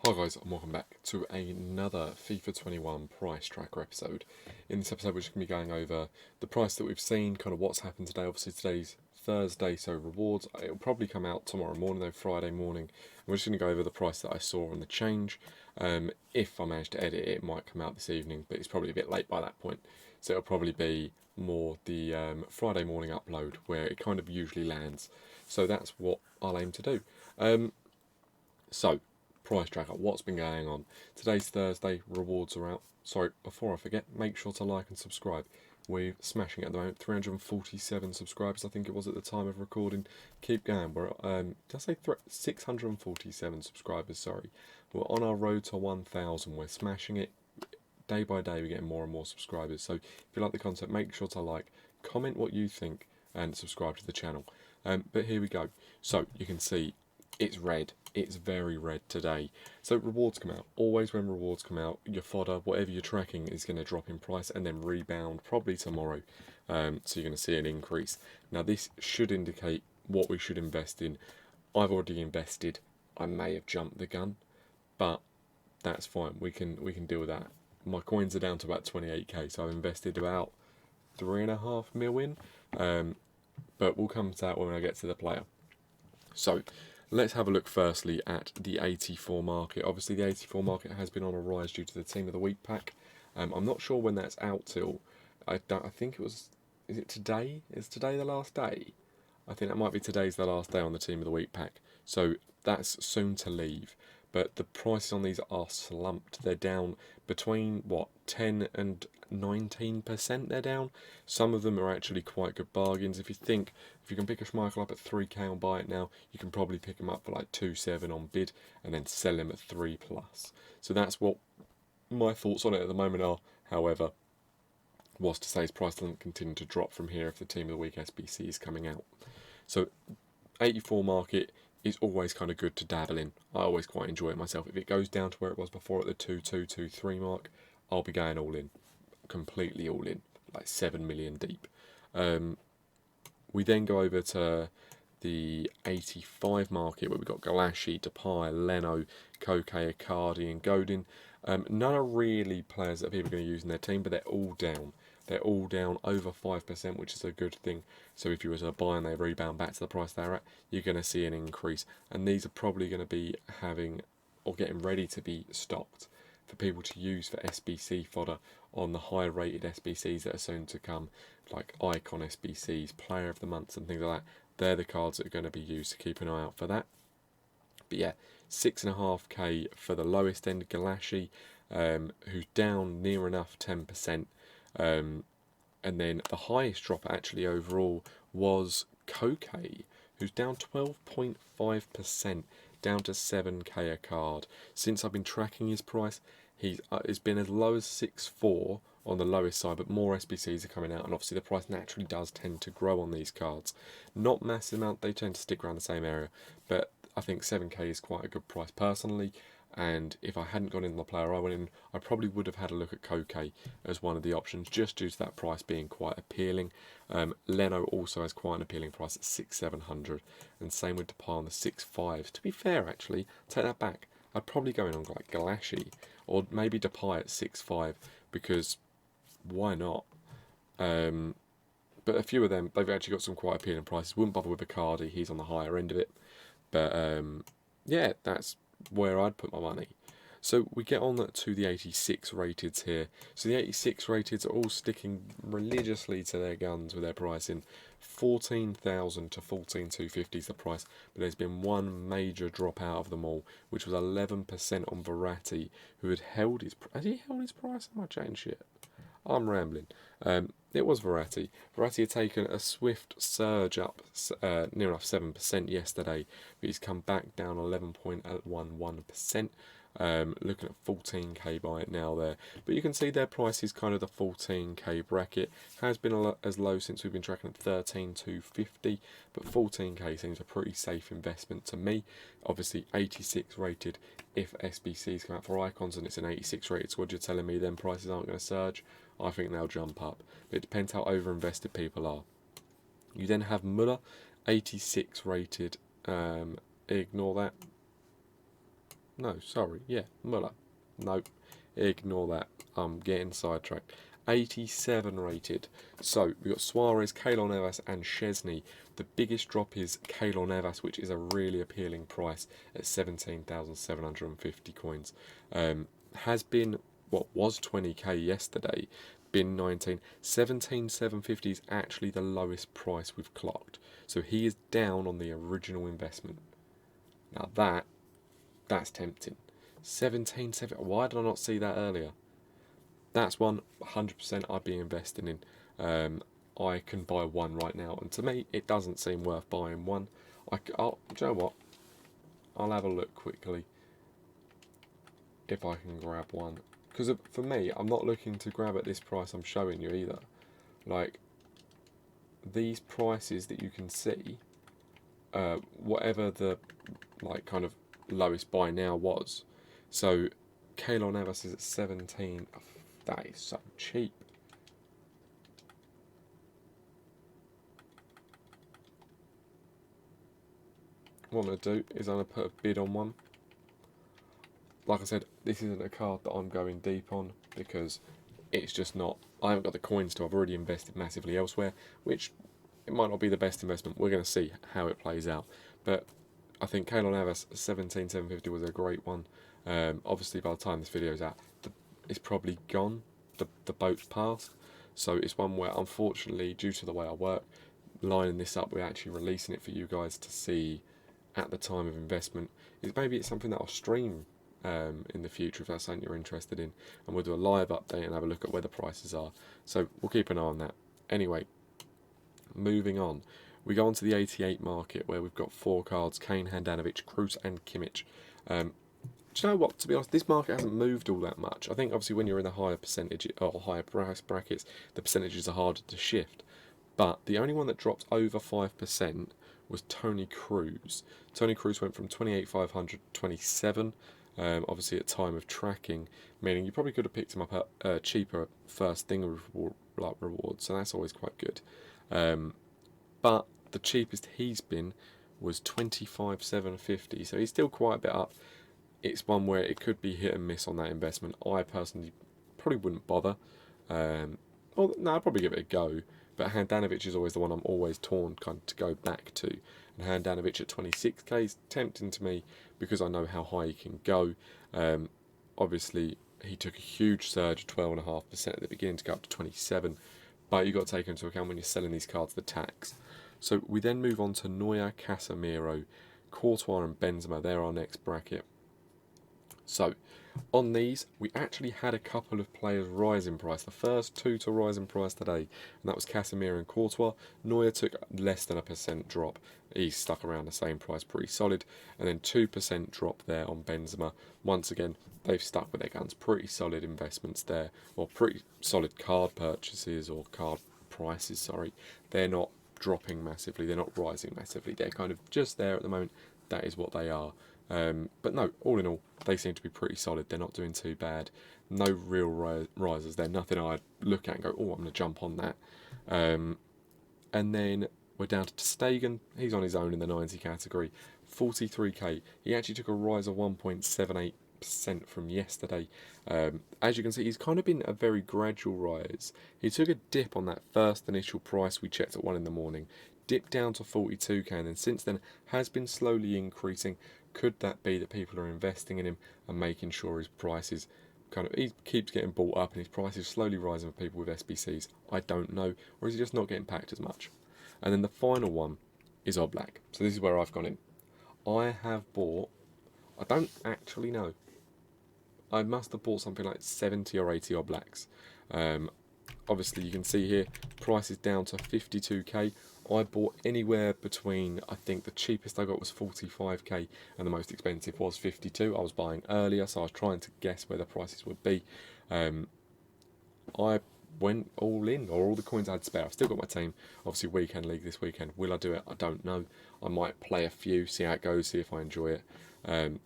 Hi guys, and welcome back to another FIFA 21 price tracker episode. In this episode we're just going to be going over the price that we've seen, kind of what's happened today. Obviously today's Thursday, so rewards, it'll probably come out tomorrow morning though, Friday morning. And we're just going to go over the price that I saw on the change. If I manage to edit it, it might come out this evening, but it's probably a bit late by that point. So it'll probably be more the Friday morning upload where it kind of usually lands. So that's what I'll aim to do. So, price tracker, what's been going on? Today's Thursday, rewards are out. Sorry, before I forget, make sure to like and subscribe. We're smashing it at the moment, 347 subscribers, I think it was at the time of recording. Keep going. We're did I say 647 subscribers? Sorry, we're on our road to 1,000. We're smashing it day by day. We're getting more and more subscribers. So if you like the content, make sure to like, comment what you think, and subscribe to the channel. But here we go. So you can see it's red. It's very red today. So rewards come out. Always when rewards come out, your fodder, whatever you're tracking, is going to drop in price and then rebound probably tomorrow. So you're going to see an increase. Now this should indicate what we should invest in. I've already invested. I may have jumped the gun, but that's fine. We can deal with that. My coins are down to about 28k, so I've invested about 3.5 million. But we'll come to that when I get to the player. So let's have a look firstly at the 84 market. Obviously the 84 market has been on a rise due to the Team of the Week pack. I'm not sure when that's out till. I think it was. Is it today? Is today the last day? I think that might be today's the last day on the Team of the Week pack. So that's soon to leave. But the prices on these are slumped. They're down between what 10 and 19%. They're down. Some of them are actually quite good bargains. If you can pick a Schmeichel up at 3k and buy it now, you can probably pick him up for like 2.7 on bid and then sell him at 3 plus. So that's what my thoughts on it at the moment are. However, was to say his price doesn't continue to drop from here if the Team of the Week SBC is coming out. So 84 market is always kind of good to dabble in. I always quite enjoy it myself. If it goes down to where it was before at the 2.223 mark, I'll be going all in, completely all in, like 7 million deep. We then go over to the 85 market where we've got Galassi, Depay, Leno, Koke, Icardi and Godin. None are really players that people are going to use in their team, but they're all down. They're all down over 5%, which is a good thing. So if you were to buy and they rebound back to the price they're at, you're going to see an increase. And these are probably going to be having or getting ready to be stocked for people to use for SBC fodder on the higher rated SBCs that are soon to come, like Icon SBCs, Player of the Months and things like that. They're the cards that are going to be used, to keep an eye out for that. But yeah, 6.5k for the lowest end, Galassi, who's down near enough 10%. And then the highest drop actually overall was Koke, who's down 12.5%, down to 7k a card. Since I've been tracking his price, it's been as low as 6.4 on the lowest side, but more SBCs are coming out, and obviously the price naturally does tend to grow on these cards. Not massive amount, they tend to stick around the same area, but I think 7k is quite a good price personally. And if I hadn't gone in the player I went in, I probably would have had a look at Koke as one of the options, just due to that price being quite appealing. Leno also has quite an appealing price at 6,700, and same with Depay on the 6.5. To be fair, actually, take that back. I'd probably go in on like Galassi or maybe Depay at 6.5, because why not? But a few of them, they've actually got some quite appealing prices. Wouldn't bother with Icardi, he's on the higher end of it. But yeah, that's where I'd put my money. So we get on to the 86 rateds here. So the 86 rateds are all sticking religiously to their guns with their pricing. 14,000 to 14,250 is the price, but there's been one major drop out of them all, which was 11% on Verratti, who had held his. Has he held his price? Am I chatting shit? I'm rambling. It was Verratti. Verratti had taken a swift surge up near enough 7% yesterday, but he's come back down 11.11%. Looking at 14k by it now there, but you can see their price is kind of the 14k bracket. Has been as low since we've been tracking at 13,250, but 14k seems a pretty safe investment to me. Obviously 86 rated. If SBCs come out for icons and it's an 86 rated squad, you're telling me then prices aren't going to surge? I think they'll jump up. But it depends how over invested people are. You then have Muller, 86 rated. Ignore that. No, sorry. Yeah, Muller. Nope. Ignore that. I'm getting sidetracked. 87 rated. So we've got Suarez, Keylor Navas, and Chesney. The biggest drop is Keylor Navas, which is a really appealing price at 17,750 coins. Has been what was 20k yesterday, been 19. 17,750 is actually the lowest price we've clocked. So he is down on the original investment. Now that's tempting. 17.7. Why did I not see that earlier? That's one 100% I'd be investing in. I can buy one right now, and to me, it doesn't seem worth buying one. Do you know what? I'll have a look quickly if I can grab one. Because for me, I'm not looking to grab at this price I'm showing you either. Like, these prices that you can see, whatever the like kind of lowest buy now was. So Keylor Navas is at 17. That is so cheap. What I'm going to do is I'm going to put a bid on one. Like I said, this isn't a card that I'm going deep on because it's just not. I haven't got the coins to. I've already invested massively elsewhere, which it might not be the best investment. We're going to see how it plays out. But I think Keylor Navas 17,750 was a great one. Obviously, by the time this video's out, it's probably gone. The boat's passed. So it's one where, unfortunately, due to the way I work, lining this up, we're actually releasing it for you guys to see at the time of investment. Maybe it's something that I'll stream in the future if that's something you're interested in, and we'll do a live update and have a look at where the prices are. So we'll keep an eye on that. Anyway, moving on, we go on to the 88 market where we've got 4 cards: Kane, Handanovic, Kroos, and Kimmich. Do you know what? To be honest, this market hasn't moved all that much. I think obviously when you're in the higher percentage or higher price brackets, the percentages are harder to shift. But the only one that dropped over 5% was Tony Kroos. Tony Kroos went from 28,500 to 27. Obviously at time of tracking, meaning you probably could have picked him up at a cheaper first thing reward, so that's always quite good. But the cheapest he's been was 25,750, so he's still quite a bit up. It's one where it could be hit and miss on that investment. I personally probably wouldn't bother. Well, no, I'd probably give it a go. But Handanovic is always the one I'm always torn kind of to go back to. And Handanovic at 26k is tempting to me because I know how high he can go. Obviously, he took a huge surge, 12.5% at the beginning to go up to 27. But you've got to take into account when you're selling these cards the tax. So we then move on to Neuer, Casemiro, Courtois and Benzema. They're our next bracket. So, on these, we actually had a couple of players rise in price. The first 2 to rise in price today, and that was Casemiro and Courtois. Neuer took less than a percent drop. He's stuck around the same price, pretty solid. And then 2% drop there on Benzema. Once again, they've stuck with their guns. Pretty solid investments there, or pretty solid card purchases or card prices, sorry. They're not dropping massively, they're not rising massively. They're kind of just there at the moment. That is what they are. But no, all in all, they seem to be pretty solid. They're not doing too bad. No real risers. They're nothing I'd look at and go, oh, I'm going to jump on that. And then we're down to Stegen. He's on his own in the 90 category. 43k. He actually took a rise of 1.78% from yesterday. As you can see, he's kind of been a very gradual rise. He took a dip on that first initial price we checked at 1 in the morning. Dipped down to 42k, and then since then has been slowly increasing. Could that be that people are investing in him and making sure his prices he keeps getting bought up and his price is slowly rising for people with SBCs? I don't know. Or is he just not getting packed as much? And then the final one is Oblak. So this is where I've gone in. I have bought, I don't actually know. I must have bought something like 70 or 80 Oblaks. Obviously you can see here, price is down to 52k. I bought anywhere between, I think the cheapest I got was 45k and the most expensive was 52. I was buying earlier, so I was trying to guess where the prices would be. I went all in, or all the coins I had spare. I've still got my team. Obviously weekend league this weekend. Will I do it? I don't know. I might play a few, see how it goes, see if I enjoy it.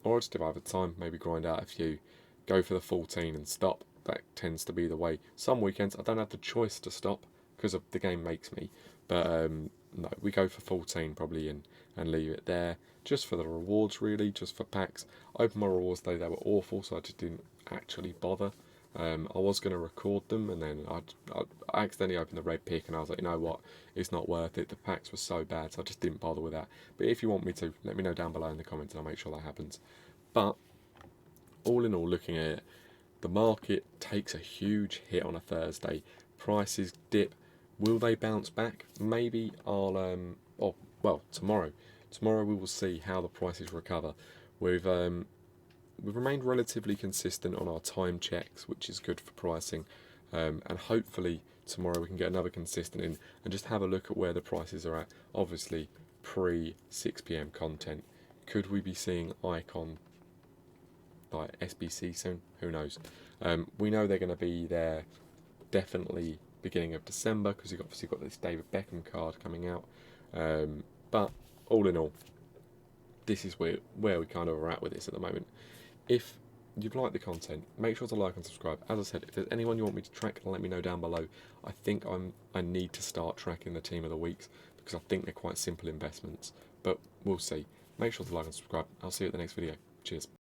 Or just if I have the time, maybe grind out a few. Go for the 14 and stop. That tends to be the way. Some weekends I don't have the choice to stop because the game makes me. But no, we go for 14 probably and leave it there. just for the rewards really, just for packs. I opened my rewards today, they were awful, so I just didn't actually bother. I was going to record them, and then I accidentally opened the red pick, and I was like, you know what, it's not worth it. The packs were so bad, so I just didn't bother with that. But if you want me to, let me know down below in the comments, and I'll make sure that happens. But all in all, looking at it, the market takes a huge hit on a Thursday. Prices dip. Will they bounce back? Maybe tomorrow. Tomorrow we will see how the prices recover. We've remained relatively consistent on our time checks, which is good for pricing. And hopefully tomorrow we can get another consistent in and just have a look at where the prices are at. Obviously, pre 6 p.m. content. Could we be seeing Icon like SBC soon? Who knows? We know they're going to be there definitely beginning of December because you've obviously got this David Beckham card coming out. But all in all, this is where we kind of are at with this at the moment. If you've liked the content, make sure to like and subscribe. As I said, if there's anyone you want me to track, let me know down below. I think I need to start tracking the team of the weeks because I think they're quite simple investments. But we'll see. Make sure to like and subscribe. I'll see you at the next video. Cheers.